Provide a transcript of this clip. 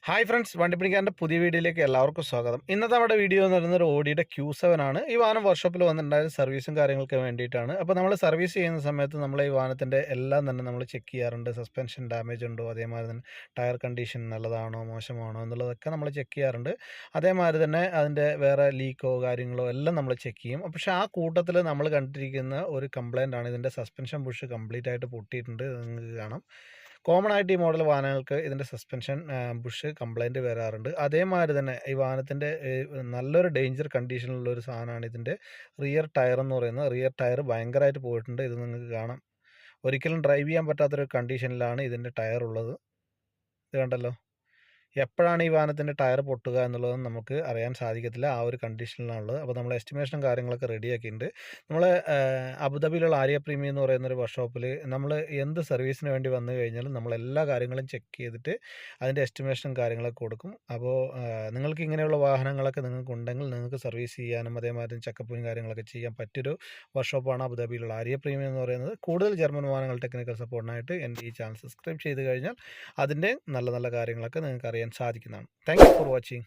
Hi friends, വണ്ടിപ്പിടിക്കാരൻ്റെ പുതിയ വീഡിയോയിലേക്ക് എല്ലാവർക്കും സ്വാഗതം. ഇന്നത്തെ നമ്മുടെ വീഡിയോ എന്ന് പറയുന്നത് ഒരു ഓഡിയുടെ Q7 ആണ്. ഈ വാഹനം വർക്ക്ഷോപ്പിൽ വന്നിട്ടുണ്ടായത് സർവീസും കാര്യങ്ങൾക്ക് വേണ്ടിയിട്ടാണ്. അപ്പോൾ നമ്മൾ സർവീസ് ചെയ്യുന്ന സമയത്ത് നമ്മൾ ഈ വാഹനത്തിൻ്റെ എല്ലാം തന്നെ നമ്മൾ ചെക്ക് ചെയ്യാറുണ്ട്. സസ്പെൻഷൻ ഡാമേജ് ഉണ്ടോ, അതേമാതിരി തന്നെ ടയർ കണ്ടീഷൻ നല്ലതാണോ മോശമാണോ എന്നുള്ളതൊക്കെ നമ്മൾ ചെക്ക് ചെയ്യാറുണ്ട്. അതേമാതിരി തന്നെ അതിൻ്റെ വേറെ ലീക്കോ കാര്യങ്ങളോ എല്ലാം നമ്മൾ ചെക്ക് ചെയ്യും. പക്ഷേ ആ കൂട്ടത്തിൽ നമ്മൾ കണ്ടിരിക്കുന്ന ഒരു കംപ്ലയിൻ്റ് ആണ്, ഇതിൻ്റെ സസ്പെൻഷൻ ബുഷ് കംപ്ലീറ്റ് ആയിട്ട് പൊട്ടിയിട്ടുണ്ട്. നിങ്ങൾക്ക് കാണാം. കോമൺ ആയിട്ട് ഈ മോഡൽ വാഹനങ്ങൾക്ക് ഇതിൻ്റെ സസ്പെൻഷൻ ബുഷ് കംപ്ലൈൻറ്റ് വരാറുണ്ട്. അതേമാതിരി തന്നെ ഈ വാഹനത്തിൻ്റെ നല്ലൊരു ഡേഞ്ചർ കണ്ടീഷനിലുള്ള ഒരു സാധനമാണ് ഇതിൻ്റെ റിയർ ടയർ എന്ന് പറയുന്നത്. റിയർ ടയർ ഭയങ്കരമായിട്ട് പോയിട്ടുണ്ട്. ഇത് നിങ്ങൾക്ക് കാണാം. ഒരിക്കലും ഡ്രൈവ് ചെയ്യാൻ പറ്റാത്തൊരു കണ്ടീഷനിലാണ് ഇതിൻ്റെ ടയർ ഉള്ളത്. ഇത് കണ്ടല്ലോ. എപ്പോഴാണ് ഈ വാഹനത്തിൻ്റെ ടയർ പൊട്ടുക എന്നുള്ളതും നമുക്ക് അറിയാൻ സാധിക്കത്തില്ല. ആ ഒരു കണ്ടീഷനിലാണുള്ളത്. അപ്പോൾ നമ്മൾ എസ്റ്റിമേഷനും കാര്യങ്ങളൊക്കെ റെഡിയാക്കിയിട്ടുണ്ട്. നമ്മൾ അബുദാബിയിലുള്ള ആര്യ പ്രീമിയം എന്ന് പറയുന്നൊരു വർക്ക്ഷോപ്പിൽ നമ്മൾ എന്ത് സർവീസിന് വേണ്ടി വന്നു കഴിഞ്ഞാലും നമ്മൾ എല്ലാ കാര്യങ്ങളും ചെക്ക് ചെയ്തിട്ട് അതിൻ്റെ എസ്റ്റിമേഷനും കാര്യങ്ങളൊക്കെ കൊടുക്കും. അപ്പോൾ നിങ്ങൾക്ക് ഇങ്ങനെയുള്ള വാഹനങ്ങളൊക്കെ നിങ്ങൾക്കുണ്ടെങ്കിൽ നിങ്ങൾക്ക് സർവീസ് ചെയ്യാനും അതേമാതിരി ചെക്കപ്പും കാര്യങ്ങളൊക്കെ ചെയ്യാൻ പറ്റിയൊരു വർക്ക്ഷോപ്പാണ് അബുദാബിയിലുള്ള ആര്യ പ്രീമിയം എന്ന് പറയുന്നത്. കൂടുതൽ ജർമ്മൻ വാഹനങ്ങൾ ടെക്നിക്കൽ സപ്പോർട്ടിനായിട്ട് എൻ്റെ ഈ ചാനൽ സബ്സ്ക്രൈബ് ചെയ്ത് കഴിഞ്ഞാൽ അതിൻ്റെ നല്ല നല്ല കാര്യങ്ങളൊക്കെ നിങ്ങൾക്ക് അറിയാൻ സാധിക്കുന്നതാണ്. Thank you for watching.